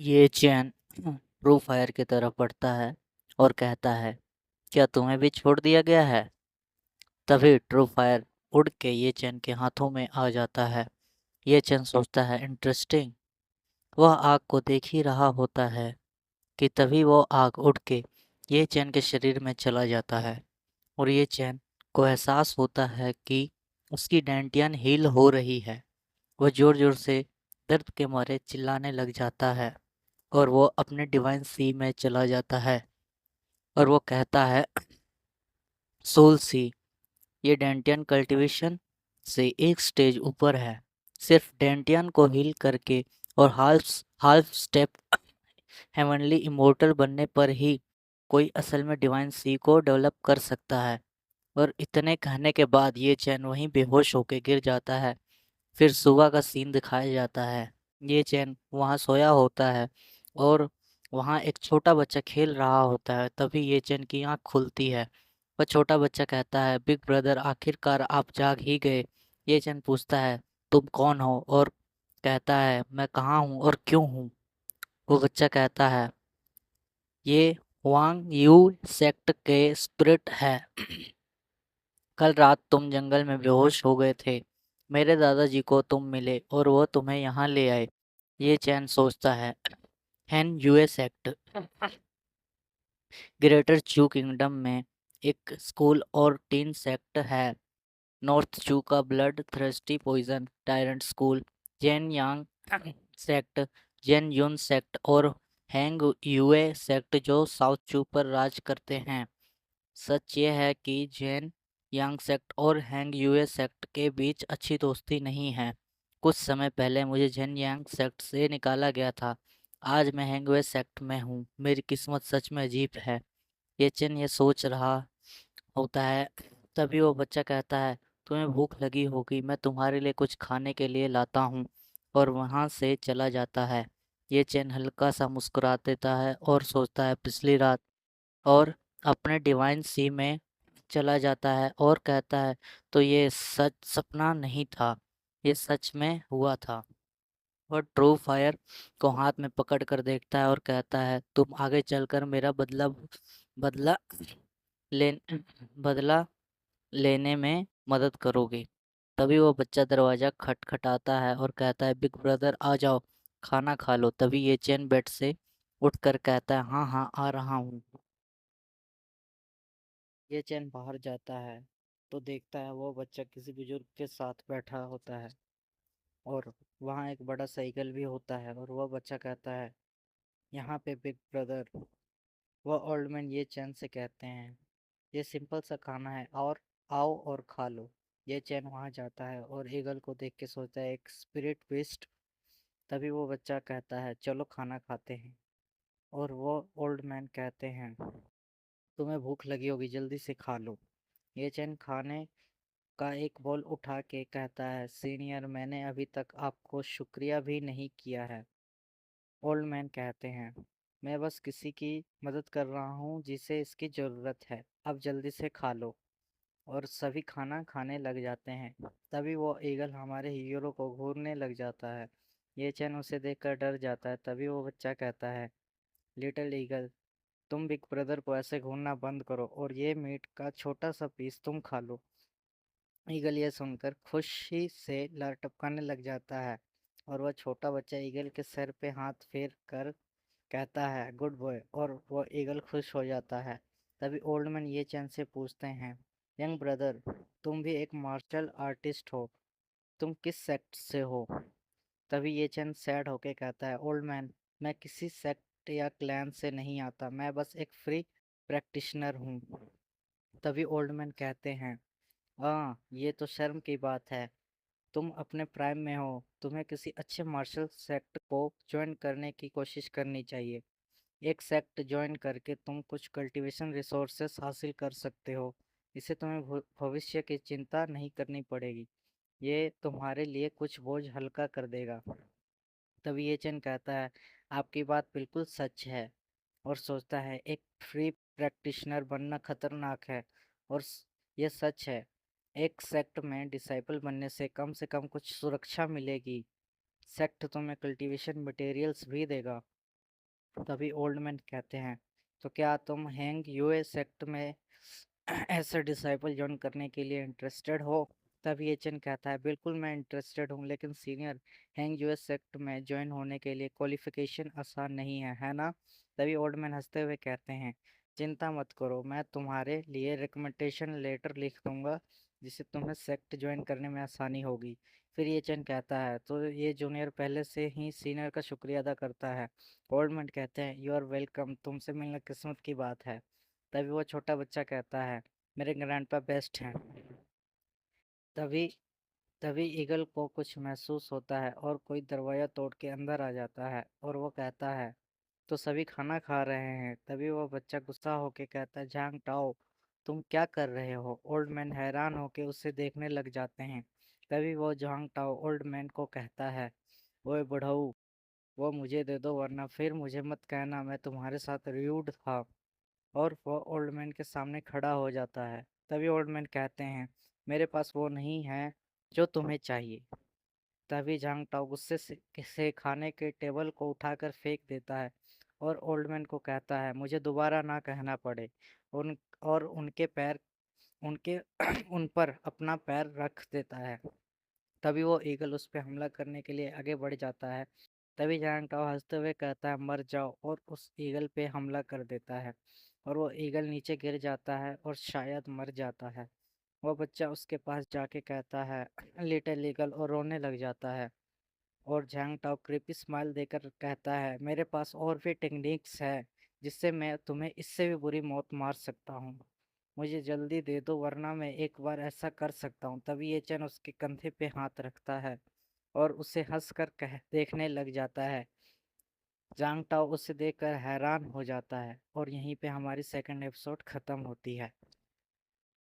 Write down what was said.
ये चैन Pru fire की तरफ बढ़ता है और कहता है, क्या तुम्हें भी छोड़ दिया गया है? तभी ट्रू फायर उड़ के ये चैन के हाथों में आ जाता है। ये चैन सोचता है, इंटरेस्टिंग। वह आग को देख ही रहा होता है कि तभी वो आग उड़ के ये चैन के शरीर में चला जाता है और ये चैन को एहसास होता है कि उसकी डेंटियन हील हो रही है। वह जोर जोर से दर्द के मारे चिल्लाने लग जाता है और वो अपने डिवाइन सी में चला जाता है और वो कहता है, सोल सी, ये डेंटियन कल्टीवेशन से एक स्टेज ऊपर है। सिर्फ डेंटियन को हील करके और half half step heavenly immortal बनने पर ही कोई असल में डिवाइन सी को डेवलप कर सकता है। और इतने कहने के बाद ये चैन वहीं बेहोश होकर गिर जाता है। फिर सुबह का सीन दिखाया जाता है। ये चैन वहाँ सोया होता है और वहाँ एक छोटा बच्चा खेल रहा होता है। तभी ये चैन की आँख खुलती है। वह छोटा बच्चा कहता है, बिग ब्रदर, आखिरकार आप जाग ही गए। ये चैन पूछता है, तुम कौन हो? और कहता है, मैं कहाँ हूँ और क्यों हूँ? वो बच्चा कहता है, ये वांग यू सेक्ट के स्पिरिट है। कल रात तुम जंगल में बेहोश हो गए थे। मेरे दादाजी को तुम मिले और वो तुम्हें यहाँ ले आए। ये चैन सोचता है, हैन यूएस एक्ट ग्रेटर चू किंगडम में एक स्कूल और टीन सेक्ट है। नॉर्थ चू का blood thirsty poison tyrant school, Zhen Yang sect, Zhen Yun sect और हैंग यूए सेक्ट जो साउथ चू पर राज करते हैं। सच ये है कि जेन यांग सेक्ट और हैंग यूए सेक्ट के बीच अच्छी दोस्ती नहीं है। कुछ समय पहले मुझे जेन यांग सेक्ट से निकाला गया था। आज मैं हैंग यूए सेक्ट में हूँ। मेरी किस्मत सच में अजीब है। ये चेन ये सोच रहा होता है। तभी वो बच्चा कहता है, तुम्हें भूख लगी होगी, मैं तुम्हारे लिए कुछ खाने के लिए लाता हूँ। और वहाँ से चला जाता है। ये चैन हल्का सा मुस्कुरा देता है और सोचता है, पिछली रात, और अपने डिवाइन सी में चला जाता है और कहता है, तो ये सच सपना नहीं था, ये सच में हुआ था। और ट्रू फायर को हाथ में पकड़ कर देखता है और कहता है, तुम आगे चलकर मेरा बदला ले बदला लेने में मदद करोगे। तभी वो बच्चा दरवाजा खटखटाता है और कहता है, बिग ब्रदर आ जाओ, खाना खा लो। तभी ये चैन बेड से उठकर कहता है, हाँ हाँ आ रहा हूँ। ये चैन बाहर जाता है तो देखता है वो बच्चा किसी बुजुर्ग के साथ बैठा होता है और वहाँ एक बड़ा साइकिल भी होता है और वह बच्चा कहता है, यहाँ पे बिग ब्रदर। वह ओल्ड मैन ये चैन से कहते हैं, ये सिंपल सा खाना है और आओ और खा लो। ये चैन वहाँ जाता है और ईगल को देख के सोचता है, एक स्पिरिट बेस्ट। तभी वो बच्चा कहता है, चलो खाना खाते हैं। और वो ओल्ड मैन कहते हैं, तुम्हें भूख लगी होगी, जल्दी से खा लो। ये चैन खाने का एक बॉल उठा के कहता है, सीनियर, मैंने अभी तक आपको शुक्रिया भी नहीं किया है। ओल्ड मैन कहते हैं, मैं बस किसी की मदद कर रहा हूँ जिसे इसकी ज़रूरत है। अब जल्दी से खा लो। और सभी खाना खाने लग जाते हैं। तभी वो ईगल हमारे हीरो को घूरने लग जाता है। ये चैन उसे देखकर डर जाता है। तभी वो बच्चा कहता है, लिटिल ईगल, तुम बिग ब्रदर को ऐसे घूरना बंद करो और ये मीट का छोटा सा पीस तुम खा लो। ईगल ये सुनकर खुशी से लार टपकाने लग जाता है और वह छोटा बच्चा ईगल के सर पे हाथ फेर कर कहता है, गुड बॉय, और वो ईगल खुश हो जाता है। तभी ओल्ड मैन ये चैन से पूछते हैं, यंग ब्रदर, तुम भी एक मार्शल आर्टिस्ट हो, तुम किस सेक्ट से हो? तभी ये चैन सैड होके कहता है, ओल्ड मैन, मैं किसी सेक्ट या क्लैन से नहीं आता, मैं बस एक फ्री प्रैक्टिशनर हूँ। तभी ओल्ड मैन कहते हैं, हाँ, ये तो शर्म की बात है। तुम अपने प्राइम में हो, तुम्हें किसी अच्छे मार्शल सेक्ट को ज्वाइन करने की कोशिश करनी चाहिए। एक सेक्ट ज्वाइन करके तुम कुछ कल्टीवेशन रिसोर्सेस हासिल कर सकते हो। इससे तुम्हें भविष्य की चिंता नहीं करनी पड़ेगी। ये तुम्हारे लिए कुछ बोझ हल्का कर देगा। तभी ये चैन कहता है, आपकी बात बिल्कुल सच है। और सोचता है, एक फ्री प्रैक्टिशनर बनना खतरनाक है। और यह सच है। एक सेक्ट में डिसाइपल बनने से कम कुछ सुरक्षा मिलेगी। सेक्ट तुम्हें कल्टीवेशन मटेरियल्स भी देगा। तभी ओल्ड मैन कहते हैं, तो क्या तुम हैंग यूए सेक्ट में ऐसे डिसाइपल ज्वाइन करने के लिए इंटरेस्टेड हो? तभी एचन कहता है, बिल्कुल मैं इंटरेस्टेड हूँ, लेकिन सीनियर, हैंग यूएस सेक्ट में ज्वाइन होने के लिए क्वालिफिकेशन आसान नहीं है ना? तभी ओल्ड मैन हंसते हुए कहते हैं, चिंता मत करो, मैं तुम्हारे लिए रिकमेंडेशन लेटर लिख दूंगा, जिससे तुम्हें सेक्ट ज्वाइन करने में आसानी होगी। फिर ये चन कहता है, तो ये जूनियर पहले से ही सीनियर का शुक्रिया अदा करता है। ओल्ड मैन कहते हैं, यू आर वेलकम, तुमसे मिलना किस्मत की बात है। तभी वो छोटा बच्चा कहता है, मेरे ग्रैंडपा बेस्ट हैं। तभी तभी ईगल को कुछ महसूस होता है और कोई दरवाजा तोड़ के अंदर आ जाता है और वो कहता है, तो सभी खाना खा रहे हैं। तभी वो बच्चा गुस्सा होके कहता है, झांग टाओ, तुम क्या कर रहे हो? ओल्ड मैन हैरान होके उसे देखने लग जाते हैं। तभी वो झांग टाओ ओल्ड मैन को कहता है, ओए बुढ़ऊ, वो मुझे दे दो, वरना फिर मुझे मत कहना मैं तुम्हारे साथ रूड था। और वो ओल्ड मैन के सामने खड़ा हो जाता है। तभी ओल्ड मैन कहते हैं, मेरे पास वो नहीं है जो तुम्हें चाहिए। तभी झांग टाओ गुस्से से खाने के टेबल को उठाकर फेंक देता है और ओल्ड मैन को कहता है, मुझे दोबारा ना कहना पड़े। उन और उनके पैर उनके उन पर अपना पैर रख देता है। तभी वो ईगल उस पर हमला करने के लिए आगे बढ़ जाता है। तभी जायंट टाओ हंसते हुए कहता है, मर जाओ, और उस ईगल पे हमला कर देता है और वो ईगल नीचे गिर जाता है और शायद मर जाता है। वो बच्चा उसके पास जाके कहता है, लिटिल ईगल, और रोने लग जाता है। और झांग टाओ क्रीपी स्माइल देकर कहता है, मेरे पास और भी टेक्निक्स है जिससे मैं तुम्हें इससे भी बुरी मौत मार सकता हूँ। मुझे जल्दी दे दो, वरना मैं एक बार ऐसा कर सकता हूँ। तभी ये चन उसके कंधे पे हाथ रखता है और उसे हंसकर कह देखने लग जाता है। जांग टाओ उसे देखकर हैरान हो जाता है और यहीं पे हमारी सेकंड एपिसोड खत्म होती है।